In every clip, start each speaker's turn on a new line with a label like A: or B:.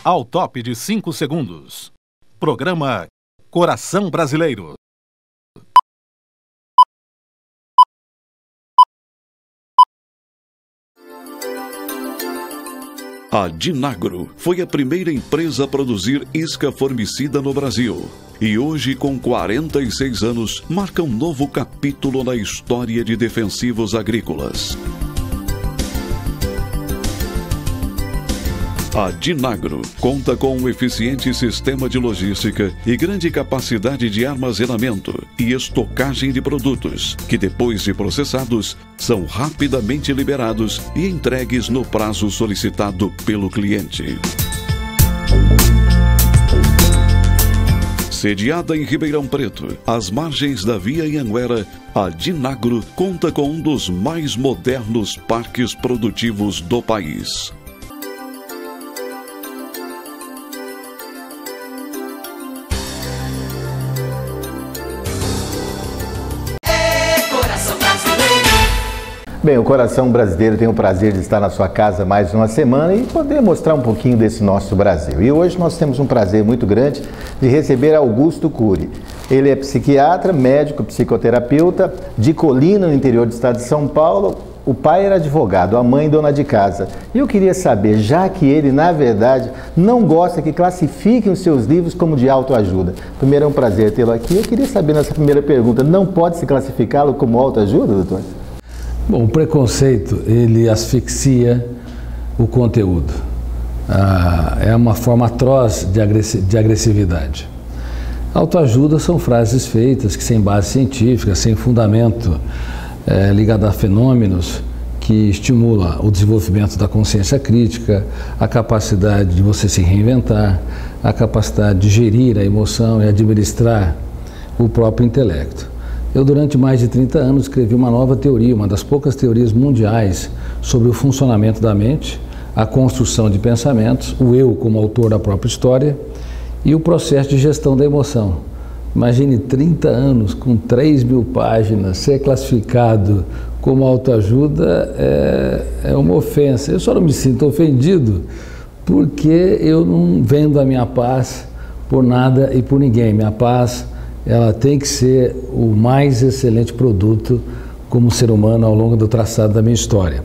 A: ao top de 5 segundos. Programa Coração Brasileiro.
B: A Dinagro foi a primeira empresa a produzir isca formicida no Brasil. E hoje, com 46 anos, marca um novo capítulo na história de defensivos agrícolas. A Dinagro conta com um eficiente sistema de logística e grande capacidade de armazenamento e estocagem de produtos, que depois de processados, são rapidamente liberados e entregues no prazo solicitado pelo cliente. Sediada em Ribeirão Preto, às margens da Via Anhanguera, a Dinagro conta com um dos mais modernos parques produtivos do país.
C: Bem, o Coração Brasileiro tem o prazer de estar na sua casa mais uma semana e poder mostrar um pouquinho desse nosso Brasil. E hoje nós temos um prazer muito grande de receber Augusto Cury. Ele é psiquiatra, médico, psicoterapeuta, de Colina, no interior do estado de São Paulo. O pai era advogado, a mãe dona de casa. E eu queria saber, já que ele, na verdade, não gosta que classifiquem os seus livros como de autoajuda. Primeiro, é um prazer tê-lo aqui. Eu queria saber, nessa primeira pergunta, não pode se classificá-lo como autoajuda, doutor?
D: Bom, o preconceito, ele asfixia o conteúdo. É uma forma atroz de agressividade. Autoajuda são frases feitas que sem base científica, sem fundamento, ligado a fenômenos que estimulam o desenvolvimento da consciência crítica, a capacidade de você se reinventar, a capacidade de gerir a emoção e administrar o próprio intelecto. Eu, durante mais de 30 anos, escrevi uma nova teoria, uma das poucas teorias mundiais sobre o funcionamento da mente, a construção de pensamentos, o eu como autor da própria história e o processo de gestão da emoção. Imagine 30 anos com 3.000 páginas, ser classificado como autoajuda é uma ofensa. Eu só não me sinto ofendido porque eu não vendo a minha paz por nada e por ninguém. Minha paz, ela tem que ser o mais excelente produto como ser humano ao longo do traçado da minha história.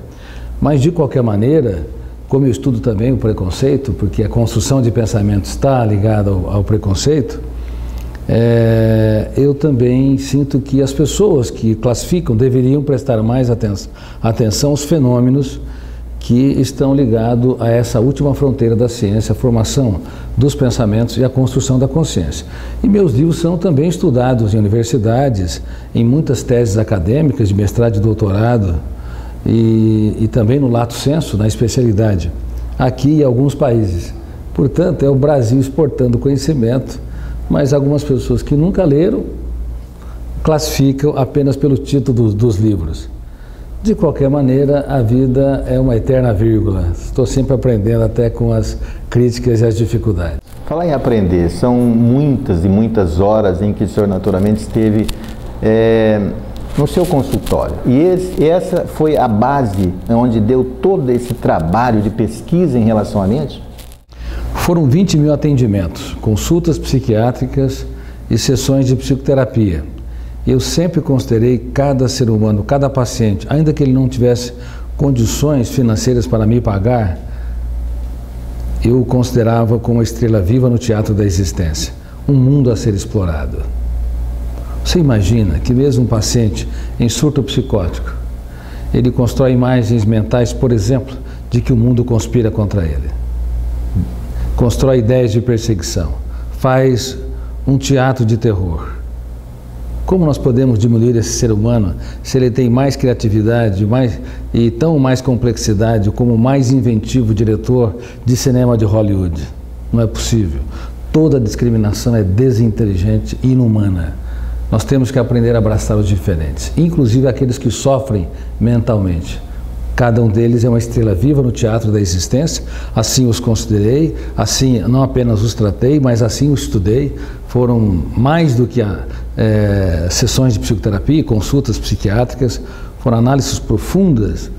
D: Mas, de qualquer maneira, como eu estudo também o preconceito, porque a construção de pensamento está ligada ao preconceito, eu também sinto que as pessoas que classificam deveriam prestar mais atenção aos fenômenos que estão ligados a essa última fronteira da ciência, a formação dos pensamentos e a construção da consciência. E meus livros são também estudados em universidades, em muitas teses acadêmicas de mestrado e doutorado, e também no lato sensu, na especialidade, aqui em alguns países. Portanto, é o Brasil exportando conhecimento, mas algumas pessoas que nunca leram classificam apenas pelo título dos livros. De qualquer maneira, a vida é uma eterna vírgula. Estou sempre aprendendo, até com as críticas e as dificuldades.
C: Falar em aprender, são muitas e muitas horas em que o senhor naturalmente esteve no seu consultório. E essa foi a base onde deu todo esse trabalho de pesquisa em relação à mente?
D: Foram 20.000 atendimentos, consultas psiquiátricas e sessões de psicoterapia. Eu sempre considerei cada ser humano, cada paciente, ainda que ele não tivesse condições financeiras para me pagar, eu o considerava como uma estrela viva no teatro da existência, um mundo a ser explorado. Você imagina que mesmo um paciente em surto psicótico, ele constrói imagens mentais, por exemplo, de que o mundo conspira contra ele. Constrói ideias de perseguição, faz um teatro de terror. Como nós podemos diminuir esse ser humano se ele tem mais criatividade e tão mais complexidade como o mais inventivo diretor de cinema de Hollywood? Não é possível. Toda discriminação é desinteligente e inumana. Nós temos que aprender a abraçar os diferentes, inclusive aqueles que sofrem mentalmente. Cada um deles é uma estrela viva no teatro da existência, assim os considerei, assim não apenas os tratei, mas assim os estudei. Foram mais do que sessões de psicoterapia, consultas psiquiátricas, foram análises profundas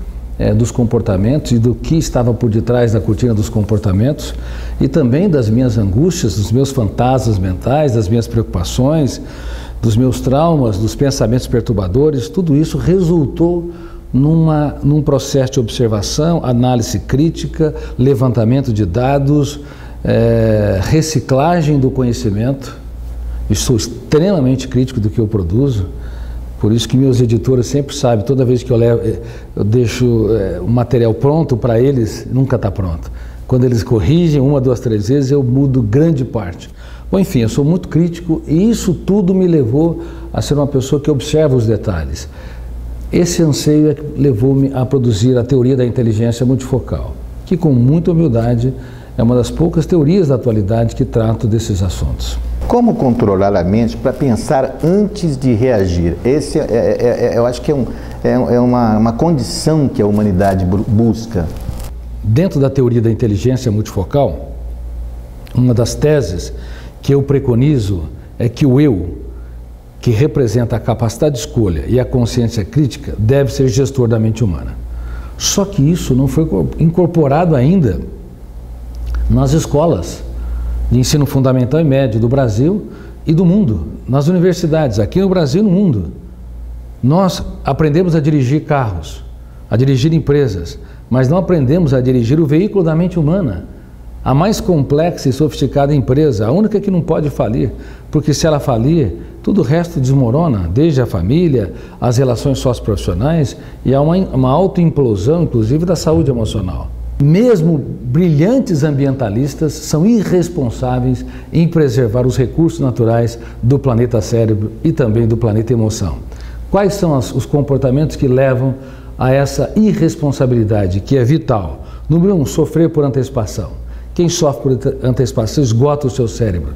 D: dos comportamentos e do que estava por detrás da cortina dos comportamentos, e também das minhas angústias, dos meus fantasmas mentais, das minhas preocupações, dos meus traumas, dos pensamentos perturbadores. Tudo isso resultou num processo de observação, análise crítica, levantamento de dados, reciclagem do conhecimento. Eu sou extremamente crítico do que eu produzo, por isso que meus editores sempre sabem, toda vez que eu deixo o material pronto para eles, nunca está pronto. Quando eles corrigem 1, 2, 3 vezes, eu mudo grande parte. Bom, enfim, eu sou muito crítico e isso tudo me levou a ser uma pessoa que observa os detalhes. Esse anseio é que levou-me a produzir a teoria da inteligência multifocal, que com muita humildade é uma das poucas teorias da atualidade que tratam desses assuntos.
C: Como controlar a mente para pensar antes de reagir? Esse eu acho que é uma condição que a humanidade busca.
D: Dentro da teoria da inteligência multifocal, uma das teses que eu preconizo é que o eu, que representa a capacidade de escolha e a consciência crítica, deve ser gestor da mente humana. Só que isso não foi incorporado ainda nas escolas de ensino fundamental e médio do Brasil e do mundo, nas universidades, aqui no Brasil e no mundo. Nós aprendemos a dirigir carros, a dirigir empresas, mas não aprendemos a dirigir o veículo da mente humana, a mais complexa e sofisticada empresa, a única que não pode falir, porque se ela falir, tudo o resto desmorona, desde a família, as relações socioprofissionais, e há uma autoimplosão, inclusive, da saúde emocional. Mesmo brilhantes ambientalistas são irresponsáveis em preservar os recursos naturais do planeta cérebro e também do planeta emoção. Quais são os comportamentos que levam a essa irresponsabilidade, que é vital? Número 1, sofrer por antecipação. Quem sofre por antecipação esgota o seu cérebro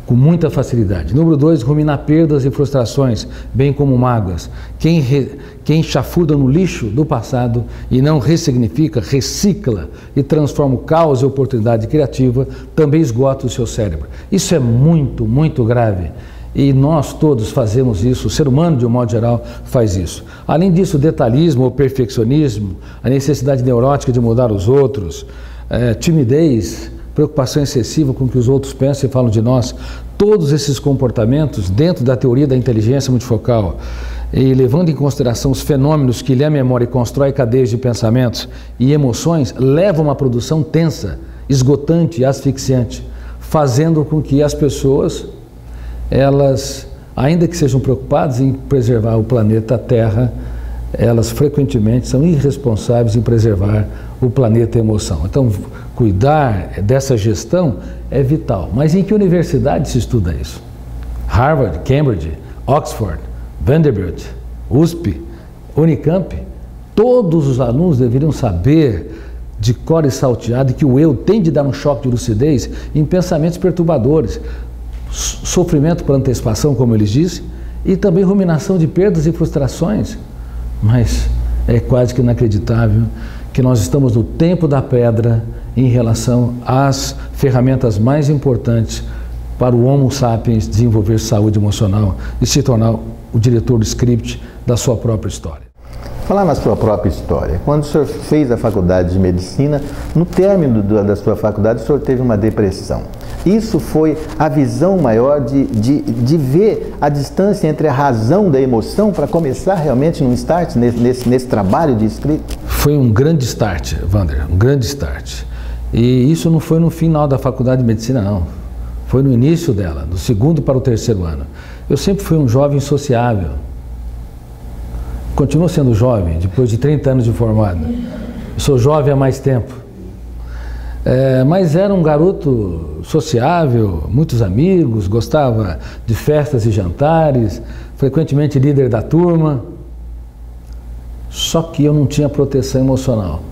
D: com muita facilidade. Número 2, ruminar perdas e frustrações, bem como mágoas. Quem chafurda no lixo do passado e não ressignifica, recicla e transforma o caos em oportunidade criativa, também esgota o seu cérebro. Isso é muito, muito grave. E nós todos fazemos isso, o ser humano de um modo geral faz isso. Além disso, o detalhismo, o perfeccionismo, a necessidade neurótica de mudar os outros, timidez, preocupação excessiva com o que os outros pensam e falam de nós, todos esses comportamentos dentro da teoria da inteligência multifocal e levando em consideração os fenômenos que lê a memória e constrói cadeias de pensamentos e emoções, levam a uma produção tensa, esgotante e asfixiante, fazendo com que as pessoas, elas, ainda que sejam preocupadas em preservar o planeta Terra, elas frequentemente são irresponsáveis em preservar o planeta emoção. Então, cuidar dessa gestão é vital. Mas em que universidade se estuda isso? Harvard, Cambridge, Oxford, Vanderbilt, USP, Unicamp? Todos os alunos deveriam saber de cor e salteado que o eu tem de dar um choque de lucidez em pensamentos perturbadores, sofrimento por antecipação, como eles dizem, e também ruminação de perdas e frustrações. Mas é quase que inacreditável que nós estamos no tempo da pedra em relação às ferramentas mais importantes para o Homo sapiens desenvolver saúde emocional e se tornar o diretor do script da sua própria história.
C: Falar na sua própria história. Quando o senhor fez a faculdade de medicina, no término da sua faculdade, o senhor teve uma depressão. Isso foi a visão maior de ver a distância entre a razão da emoção para começar realmente num start, nesse trabalho de escrita?
D: Foi um grande start, Wander, um grande start. E isso não foi no final da faculdade de medicina, não. Foi no início dela, do 2º para o 3º ano. Eu sempre fui um jovem sociável. Continuo sendo jovem, depois de 30 anos de formado. Eu sou jovem há mais tempo. Mas era um garoto sociável, muitos amigos, gostava de festas e jantares, frequentemente líder da turma. Só que eu não tinha proteção emocional.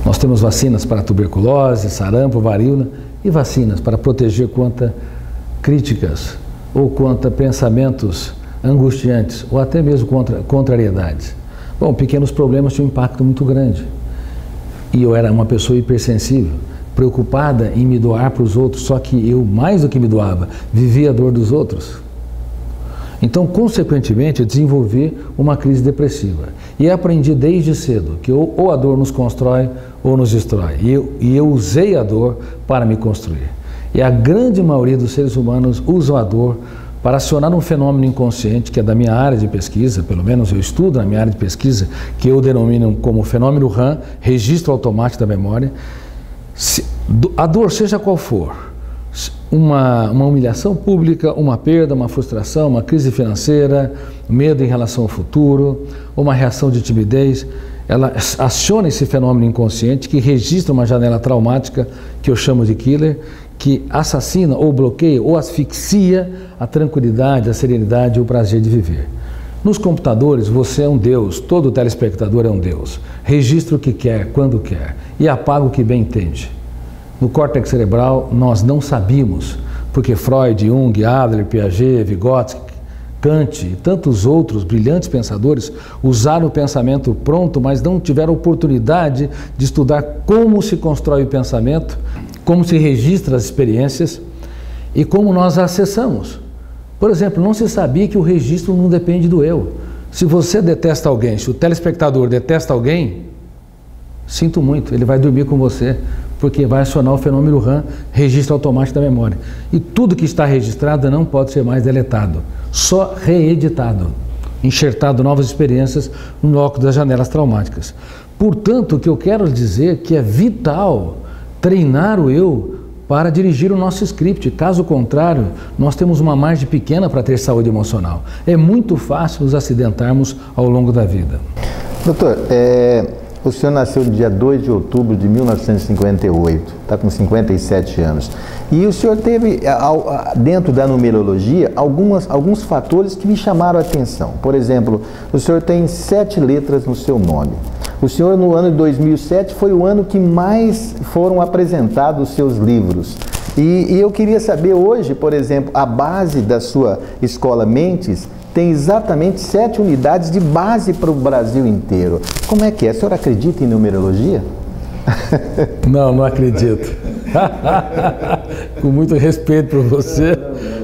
D: Nós temos vacinas para tuberculose, sarampo, varíola e vacinas para proteger contra críticas ou contra pensamentos angustiantes ou até mesmo contra contrariedades. Bom, pequenos problemas tinham um impacto muito grande. E eu era uma pessoa hipersensível, preocupada em me doar para os outros, só que eu, mais do que me doava, vivia a dor dos outros. Então, consequentemente, eu desenvolvi uma crise depressiva. E aprendi desde cedo que ou a dor nos constrói ou nos destrói. E eu usei a dor para me construir. E a grande maioria dos seres humanos usam a dor para acionar um fenômeno inconsciente que é da minha área de pesquisa, pelo menos eu estudo na minha área de pesquisa, que eu denomino como fenômeno RAM, registro automático da memória. A dor, seja qual for, uma humilhação pública, uma perda, uma frustração, uma crise financeira, medo em relação ao futuro, uma reação de timidez, ela aciona esse fenômeno inconsciente que registra uma janela traumática que eu chamo de killer, que assassina ou bloqueia ou asfixia a tranquilidade, a serenidade e o prazer de viver. Nos computadores você é um Deus, todo telespectador é um Deus. Registra o que quer, quando quer e apaga o que bem entende. No córtex cerebral nós não sabíamos, porque Freud, Jung, Adler, Piaget, Vygotsky, Kant e tantos outros brilhantes pensadores usaram o pensamento pronto, mas não tiveram oportunidade de estudar como se constrói o pensamento, como se registra as experiências e como nós a acessamos. Por exemplo, não se sabia que o registro não depende do eu. Se você detesta alguém, se o telespectador detesta alguém, sinto muito, ele vai dormir com você, porque vai acionar o fenômeno RAM, registro automático da memória. E tudo que está registrado não pode ser mais deletado, só reeditado, enxertado novas experiências no bloco das janelas traumáticas. Portanto, o que eu quero dizer é que é vital treinar o eu para dirigir o nosso script. Caso contrário, nós temos uma margem pequena para ter saúde emocional. É muito fácil nos acidentarmos ao longo da vida.
C: Doutor, o senhor nasceu no dia 2 de outubro de 1958, está com 57 anos. E o senhor teve, dentro da numerologia, alguns fatores que me chamaram a atenção. Por exemplo, o senhor tem 7 letras no seu nome. O senhor, no ano de 2007, foi o ano que mais foram apresentados os seus livros. E eu queria saber hoje, por exemplo, a base da sua escola Mentes tem exatamente 7 unidades de base para o Brasil inteiro. Como é que é? O senhor acredita em numerologia?
D: Não acredito. Com muito respeito por você,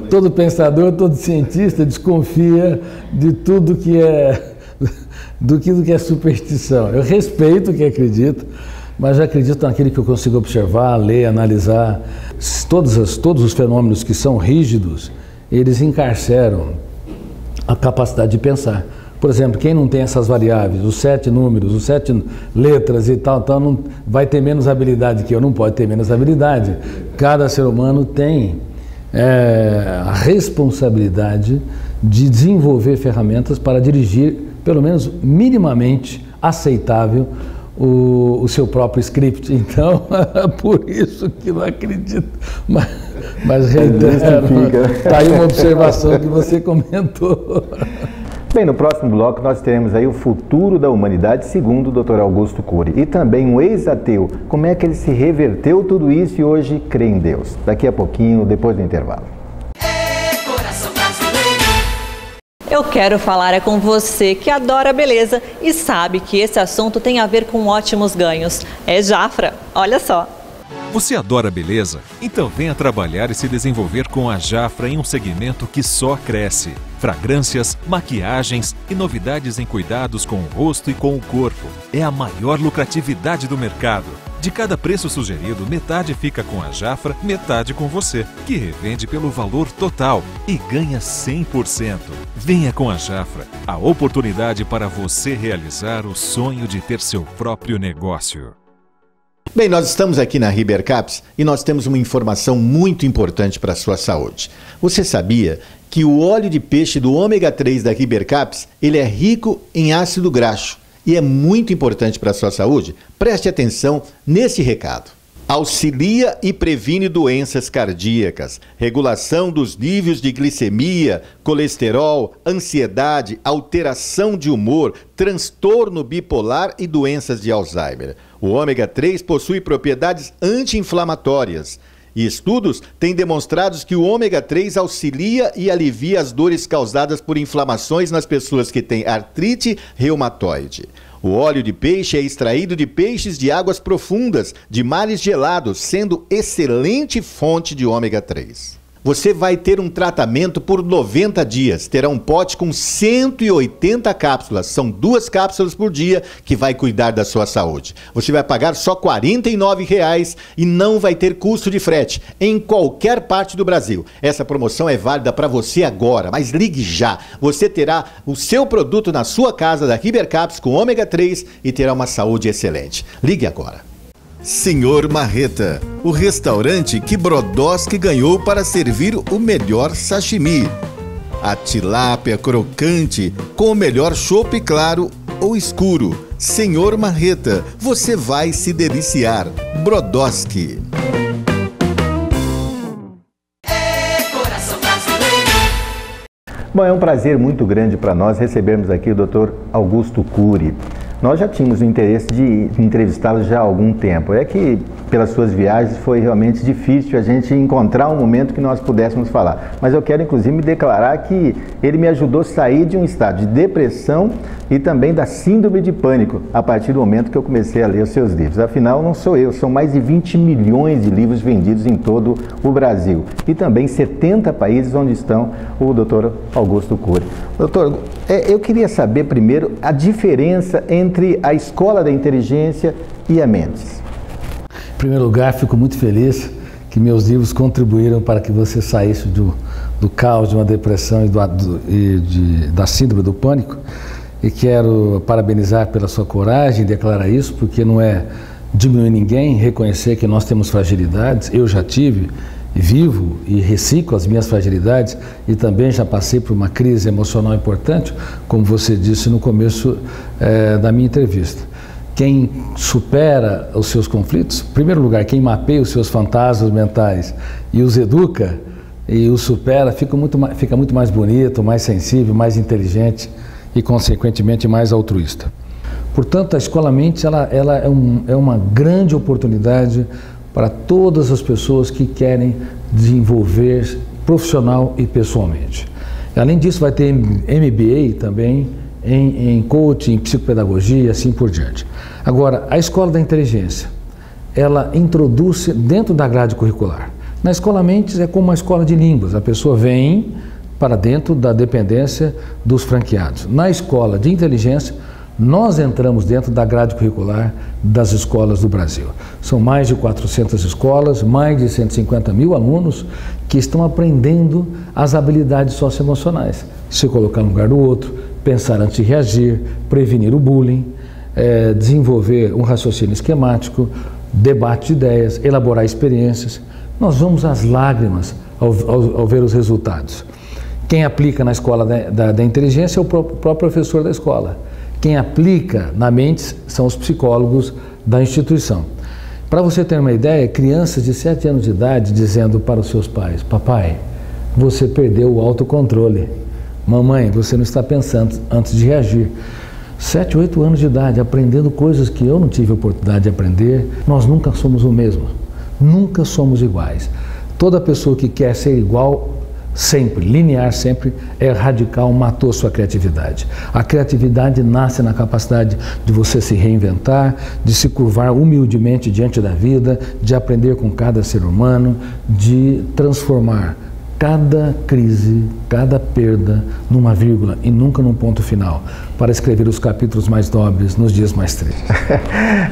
D: todo pensador, todo cientista desconfia de tudo que é superstição. Eu respeito quem acredita, mas eu acredito naquilo que eu consigo observar, ler, analisar. Todos os fenômenos que são rígidos, eles encarceram a capacidade de pensar. Por exemplo, quem não tem essas variáveis, os 7 números, os 7 letras e tal, não vai ter menos habilidade que eu, não pode ter menos habilidade. Cada ser humano tem a responsabilidade de desenvolver ferramentas para dirigir, pelo menos minimamente aceitável, o seu próprio script. Então, por isso que não acredito. Mas reitero, está aí uma observação que você comentou.
C: Bem, no próximo bloco nós teremos aí o futuro da humanidade segundo o Dr. Augusto Cury. E também um ex-ateu, como é que ele se reverteu tudo isso e hoje crê em Deus. Daqui a pouquinho, depois do intervalo.
E: Eu quero falar com você que adora beleza e sabe que esse assunto tem a ver com ótimos ganhos. É Jafra, olha só.
F: Você adora beleza? Então venha trabalhar e se desenvolver com a Jafra em um segmento que só cresce. Fragrâncias, maquiagens e novidades em cuidados com o rosto e com o corpo. É a maior lucratividade do mercado. De cada preço sugerido, metade fica com a Jafra, metade com você, que revende pelo valor total e ganha 100%. Venha com a Jafra, a oportunidade para você realizar o sonho de ter seu próprio negócio.
C: Bem, nós estamos aqui na Ribercaps e nós temos uma informação muito importante para a sua saúde. Você sabia que o óleo de peixe do ômega 3 da Ribercaps, ele é rico em ácido graxo e é muito importante para a sua saúde? Preste atenção nesse recado. Auxilia e previne doenças cardíacas, regulação dos níveis de glicemia, colesterol, ansiedade, alteração de humor, transtorno bipolar e doenças de Alzheimer. O ômega 3 possui propriedades anti-inflamatórias e estudos têm demonstrado que o ômega 3 auxilia e alivia as dores causadas por inflamações nas pessoas que têm artrite reumatoide. O óleo de peixe é extraído de peixes de águas profundas, de mares gelados, sendo excelente fonte de ômega 3. Você vai ter um tratamento por 90 dias. Terá um pote com 180 cápsulas. São 2 cápsulas por dia que vai cuidar da sua saúde. Você vai pagar só R$ 49,00 e não vai ter custo de frete em qualquer parte do Brasil. Essa promoção é válida para você agora, mas ligue já. Você terá o seu produto na sua casa da Ribercaps com ômega 3 e terá uma saúde excelente. Ligue agora.
G: Senhor Marreta, o restaurante que Brodowski ganhou para servir o melhor sashimi. A tilápia crocante com o melhor chopp claro ou escuro. Senhor Marreta, você vai se deliciar. Brodowski.
C: Bom, é um prazer muito grande para nós recebermos aqui o Dr. Augusto Cury. Nós já tínhamos o interesse de entrevistá-lo já há algum tempo. É que, pelas suas viagens, foi realmente difícil a gente encontrar um momento que nós pudéssemos falar. Mas eu quero, inclusive, me declarar que ele me ajudou a sair de um estado de depressão e também da síndrome de pânico, a partir do momento que eu comecei a ler os seus livros. Afinal, não sou eu, são mais de 20 milhões de livros vendidos em todo o Brasil. E também 70 países onde estão o Dr. Augusto Cury. Doutor, eu queria saber primeiro a diferença entre a Escola da Inteligência e a Mendes.
D: Em primeiro lugar, fico muito feliz que meus livros contribuíram para que você saísse do caos de uma depressão e da síndrome do pânico. E quero parabenizar pela sua coragem em declarar isso, porque não é diminuir ninguém, reconhecer que nós temos fragilidades. Eu já tive, vivo e reciclo as minhas fragilidades e também já passei por uma crise emocional importante, como você disse no começo da minha entrevista. Quem supera os seus conflitos, em primeiro lugar, quem mapeia os seus fantasmas mentais e os educa e os supera, fica muito mais bonito, mais sensível, mais inteligente e, consequentemente, mais altruísta. Portanto, a Escola Mendes ela é uma grande oportunidade para todas as pessoas que querem desenvolver profissional e pessoalmente. Além disso, vai ter MBA também em coaching, em psicopedagogia e assim por diante. Agora, a Escola da Inteligência, ela introduz dentro da grade curricular. Na Escola Mendes é como uma escola de línguas, a pessoa vem para dentro da dependência dos franqueados. Na Escola de Inteligência, nós entramos dentro da grade curricular das escolas do Brasil. São mais de 400 escolas, mais de 150 mil alunos que estão aprendendo as habilidades socioemocionais. Se colocar no lugar do outro, pensar antes de reagir, prevenir o bullying, desenvolver um raciocínio esquemático, debate de ideias, elaborar experiências. Nós vamos às lágrimas ao ver os resultados. Quem aplica na Escola da Inteligência é o próprio professor da escola. Quem aplica na Mendes são os psicólogos da instituição. Para você ter uma ideia, crianças de 7 anos de idade dizendo para os seus pais: papai, você perdeu o autocontrole. Mamãe, você não está pensando antes de reagir. 7, 8 anos de idade, aprendendo coisas que eu não tive a oportunidade de aprender. Nós nunca somos o mesmo, nunca somos iguais. Toda pessoa que quer ser igual sempre, linear sempre, é radical, matou sua criatividade. A criatividade nasce na capacidade de você se reinventar, de se curvar humildemente diante da vida, de aprender com cada ser humano, de transformar cada crise, cada perda numa vírgula e nunca num ponto final, para escrever os capítulos mais nobres nos dias mais tristes.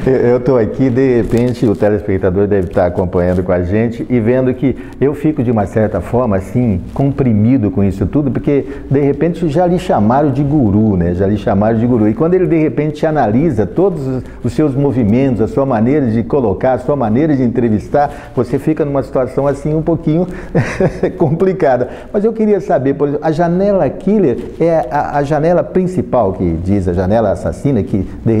C: Eu estou aqui, de repente o telespectador deve estar acompanhando com a gente e vendo que eu fico de uma certa forma assim, comprimido com isso tudo, porque de repente já lhe chamaram de guru, né? Já lhe chamaram de guru. E quando ele de repente analisa todos os seus movimentos, a sua maneira de colocar, a sua maneira de entrevistar, você fica numa situação assim um pouquinho complicada. Mas eu queria saber, por exemplo, a janela killer é a janela principal, que diz a janela assassina, que é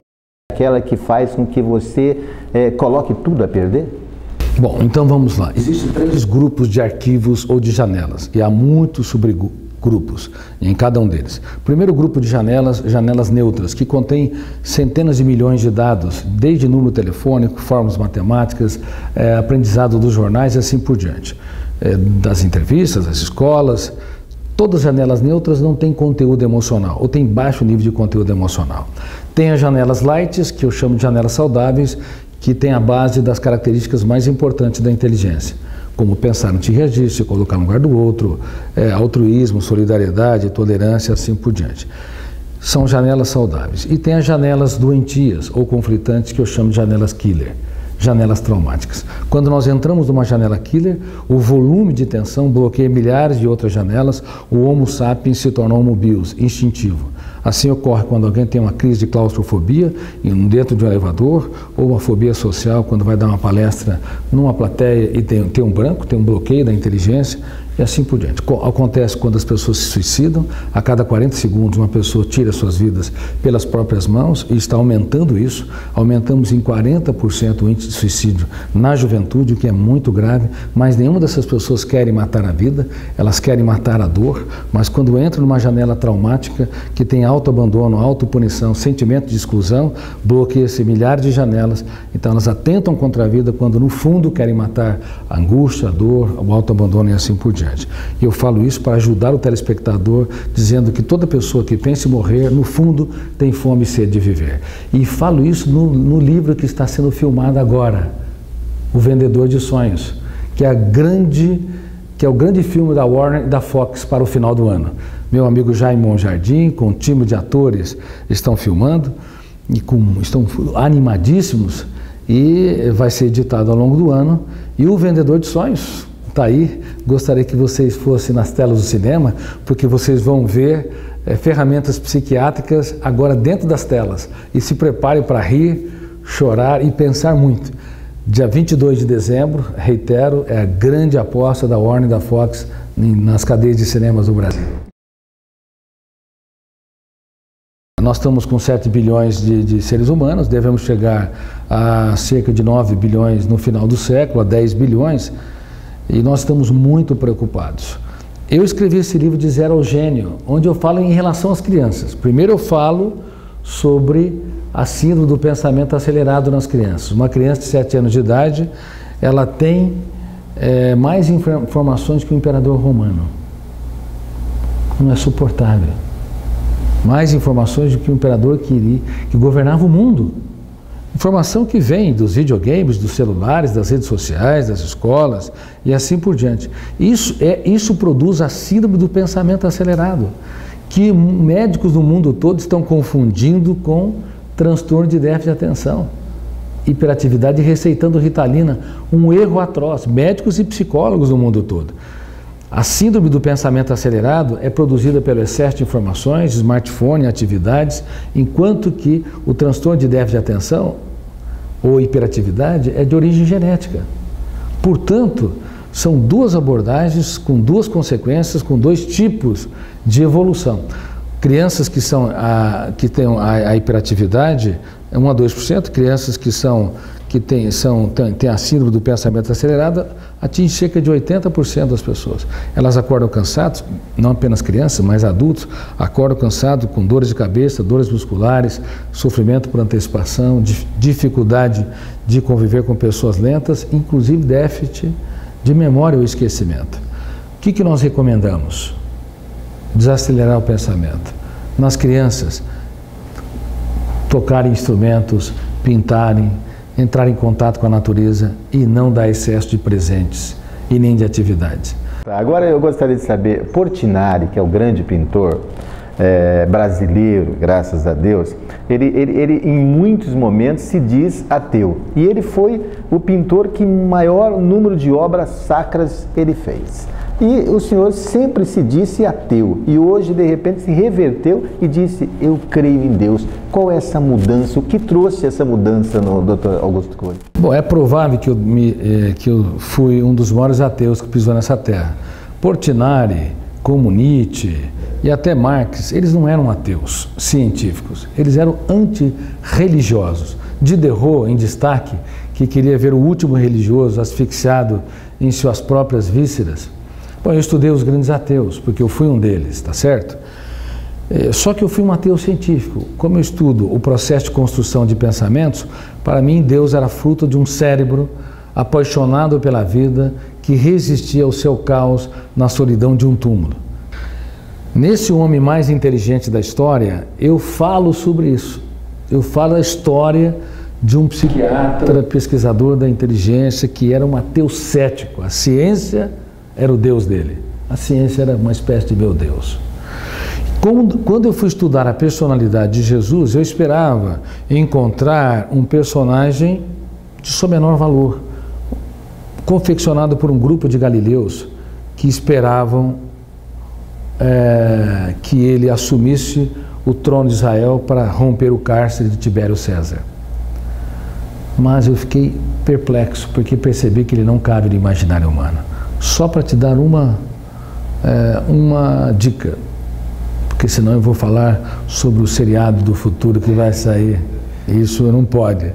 C: aquela que faz com que você coloque tudo a perder?
D: Bom, então vamos lá. Existem 3 grupos de arquivos ou de janelas, e há muitos subgrupos em cada um deles. O primeiro grupo de janelas, janelas neutras, que contém centenas de milhões de dados, desde número telefônico, fórmulas matemáticas, aprendizado dos jornais e assim por diante. Das entrevistas, das escolas. Todas as janelas neutras não têm conteúdo emocional, ou têm baixo nível de conteúdo emocional. Tem as janelas light, que eu chamo de janelas saudáveis, que tem a base das características mais importantes da inteligência, como pensar antirreagir, se colocar no lugar do outro, altruísmo, solidariedade, tolerância, assim por diante. São janelas saudáveis. E tem as janelas doentias ou conflitantes, que eu chamo de janelas killer, janelas traumáticas. Quando nós entramos numa janela killer, o volume de tensão bloqueia milhares de outras janelas, o Homo sapiens se torna Homo bios, instintivo. Assim ocorre quando alguém tem uma crise de claustrofobia dentro de um elevador, ou uma fobia social quando vai dar uma palestra numa plateia e tem um branco, tem um bloqueio da inteligência, e assim por diante. Acontece quando as pessoas se suicidam, a cada 40 segundos uma pessoa tira suas vidas pelas próprias mãos, e está aumentando isso. Aumentamos em 40% o índice de suicídio na juventude, o que é muito grave, mas nenhuma dessas pessoas querem matar a vida, elas querem matar a dor, mas quando entram numa janela traumática que tem autoabandono, autopunição, sentimento de exclusão, bloqueia-se milhares de janelas, então elas atentam contra a vida quando no fundo querem matar a angústia, a dor, o autoabandono e assim por diante. E eu falo isso para ajudar o telespectador, dizendo que toda pessoa que pensa em morrer, no fundo, tem fome e sede de viver. E falo isso no livro que está sendo filmado agora, O Vendedor de Sonhos, que é o grande filme da Warner e da Fox para o final do ano. Meu amigo Jaime Monjardim, com um time de atores, estão filmando, e estão animadíssimos, e vai ser editado ao longo do ano. E O Vendedor de Sonhos está aí. Gostaria que vocês fossem nas telas do cinema, porque vocês vão ver ferramentas psiquiátricas agora dentro das telas. E se preparem para rir, chorar e pensar muito. Dia 22 de dezembro, reitero, é a grande aposta da Warner e da Fox nas cadeias de cinemas do Brasil. Nós estamos com 7 bilhões de seres humanos, devemos chegar a cerca de 9 bilhões no final do século, a 10 bilhões, e nós estamos muito preocupados. Eu escrevi esse livro de Zero ao Gênio, onde eu falo em relação às crianças. Primeiro eu falo sobre a síndrome do pensamento acelerado nas crianças. Uma criança de 7 anos de idade, ela tem mais informações que o imperador romano. Não é suportável. Mais informações do que o imperador que governava o mundo. Informação que vem dos videogames, dos celulares, das redes sociais, das escolas e assim por diante. Isso produz a síndrome do pensamento acelerado, que médicos do mundo todo estão confundindo com transtorno de déficit de atenção, hiperatividade, e receitando Ritalina, um erro atroz, médicos e psicólogos do mundo todo. A síndrome do pensamento acelerado é produzida pelo excesso de informações, smartphone, atividades, enquanto que o transtorno de déficit de atenção ou hiperatividade é de origem genética. Portanto, são duas abordagens com duas consequências, com dois tipos de evolução. Crianças que têm a hiperatividade, 1 a 2%, crianças que têm a síndrome do pensamento acelerado, atinge cerca de 80% das pessoas. Elas acordam cansadas, não apenas crianças, mas adultos, acordam cansados com dores de cabeça, dores musculares, sofrimento por antecipação, dificuldade de conviver com pessoas lentas, inclusive déficit de memória ou esquecimento. O que nós recomendamos? Desacelerar o pensamento. Nas crianças, tocarem instrumentos, pintarem, entrar em contato com a natureza e não dar excesso de presentes e nem de atividades.
C: Agora eu gostaria de saber, Portinari, que é o grande pintor brasileiro, graças a Deus, ele em muitos momentos se diz ateu. E ele foi o pintor que maior número de obras sacras ele fez. E o senhor sempre se disse ateu, e hoje de repente se reverteu e disse, eu creio em Deus. Qual é essa mudança? O que trouxe essa mudança no Dr. Augusto Cury?
D: Bom, é provável que eu fui um dos maiores ateus que pisou nessa terra. Portinari, como Nietzsche e até Marx, eles não eram ateus científicos, eles eram antirreligiosos. Diderot, em destaque, que queria ver o último religioso asfixiado em suas próprias vísceras. Bom, eu estudei os grandes ateus, porque eu fui um deles, tá certo? Só que eu fui um ateu científico. Como eu estudo o processo de construção de pensamentos, para mim Deus era fruto de um cérebro apaixonado pela vida, que resistia ao seu caos na solidão de um túmulo. Nesse homem mais inteligente da história, eu falo sobre isso. Eu falo a história de um psiquiatra, pesquisador da inteligência, que era um ateu cético. A ciência era o Deus dele. A ciência era uma espécie de meu Deus. Quando eu fui estudar a personalidade de Jesus, eu esperava encontrar um personagem de seu menor valor, confeccionado por um grupo de galileus que esperavam que ele assumisse o trono de Israel para romper o cárcere de Tibério César. Mas eu fiquei perplexo, porque percebi que ele não cabe no imaginário humano. Só para te dar uma dica, porque senão eu vou falar sobre o seriado do futuro que vai sair. Isso não pode.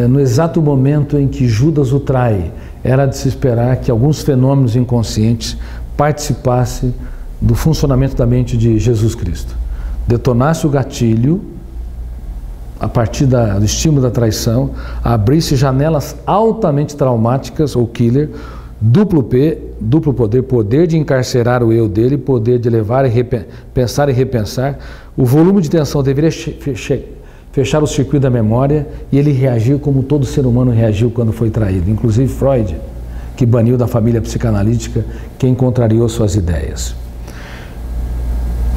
D: No exato momento em que Judas o trai, era de se esperar que alguns fenômenos inconscientes participassem do funcionamento da mente de Jesus Cristo. Detonasse o gatilho, a partir do estímulo da traição, abrisse janelas altamente traumáticas, ou killer, duplo poder de encarcerar o eu dele, poder de levar pensar e repensar. O volume de tensão deveria fechar o circuito da memória, e ele reagiu como todo ser humano reagiu quando foi traído, inclusive Freud, que baniu da família psicanalítica quem contrariou suas ideias.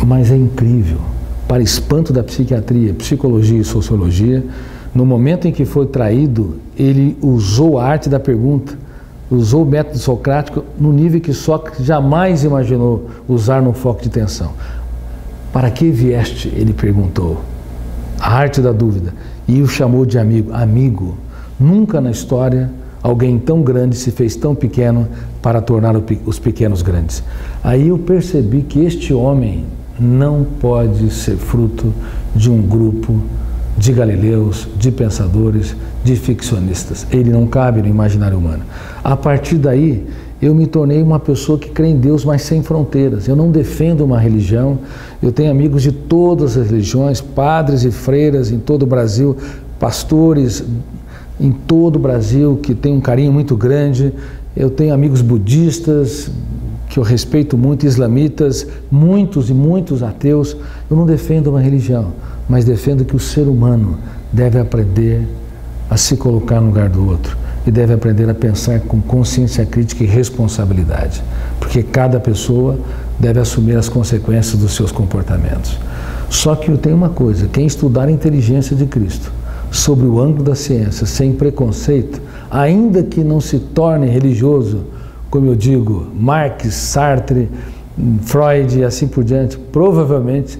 D: Mas é incrível, para espanto da psiquiatria, psicologia e sociologia, no momento em que foi traído, ele usou a arte da pergunta, usou o método socrático no nível que Sócrates jamais imaginou usar no foco de tensão. Para que vieste? Ele perguntou. A arte da dúvida. E o chamou de amigo. Amigo. Nunca na história alguém tão grande se fez tão pequeno para tornar os pequenos grandes. Aí eu percebi que este homem não pode ser fruto de um grupo de galileus, de pensadores, de ficcionistas. Ele não cabe no imaginário humano. A partir daí, eu me tornei uma pessoa que crê em Deus, mas sem fronteiras. Eu não defendo uma religião. Eu tenho amigos de todas as religiões, padres e freiras em todo o Brasil, pastores em todo o Brasil que têm um carinho muito grande. Eu tenho amigos budistas que eu respeito muito, islamitas, muitos e muitos ateus. Eu não defendo uma religião, mas defendo que o ser humano deve aprender a se colocar no lugar do outro e deve aprender a pensar com consciência crítica e responsabilidade, porque cada pessoa deve assumir as consequências dos seus comportamentos. Só que eu tenho uma coisa: quem estudar a inteligência de Cristo sobre o ângulo da ciência, sem preconceito, ainda que não se torne religioso, como eu digo, Marx, Sartre, Freud e assim por diante, provavelmente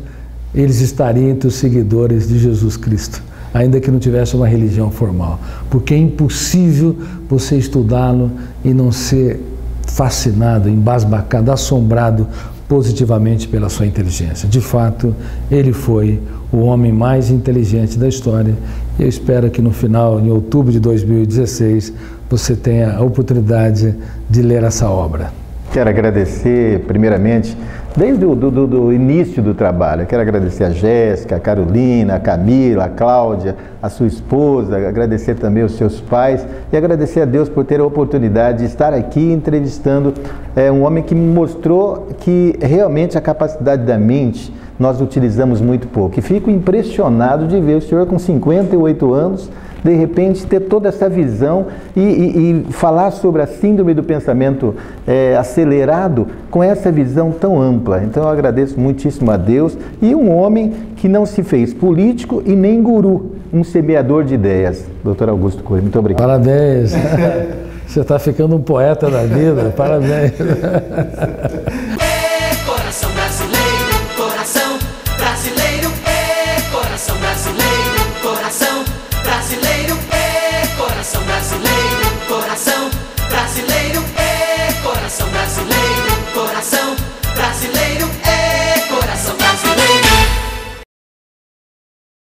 D: eles estariam entre os seguidores de Jesus Cristo, ainda que não tivesse uma religião formal, porque é impossível você estudá-lo e não ser fascinado, embasbacado, assombrado positivamente pela sua inteligência. De fato, ele foi o homem mais inteligente da história, e eu espero que no final, em outubro de 2016, você tenha a oportunidade de ler essa obra.
C: Quero agradecer, primeiramente, desde o início do trabalho. Eu quero agradecer a Jéssica, a Carolina, a Camila, a Cláudia, a sua esposa, agradecer também os seus pais e agradecer a Deus por ter a oportunidade de estar aqui entrevistando um homem que me mostrou que realmente a capacidade da mente nós utilizamos muito pouco. E fico impressionado de ver o senhor com 58 anos, de repente ter toda essa visão e falar sobre a síndrome do pensamento acelerado com essa visão tão ampla. Então eu agradeço muitíssimo a Deus, e um homem que não se fez político e nem guru, um semeador de ideias. Dr. Augusto Cury, muito obrigado.
D: Parabéns! Você está ficando um poeta da vida, parabéns!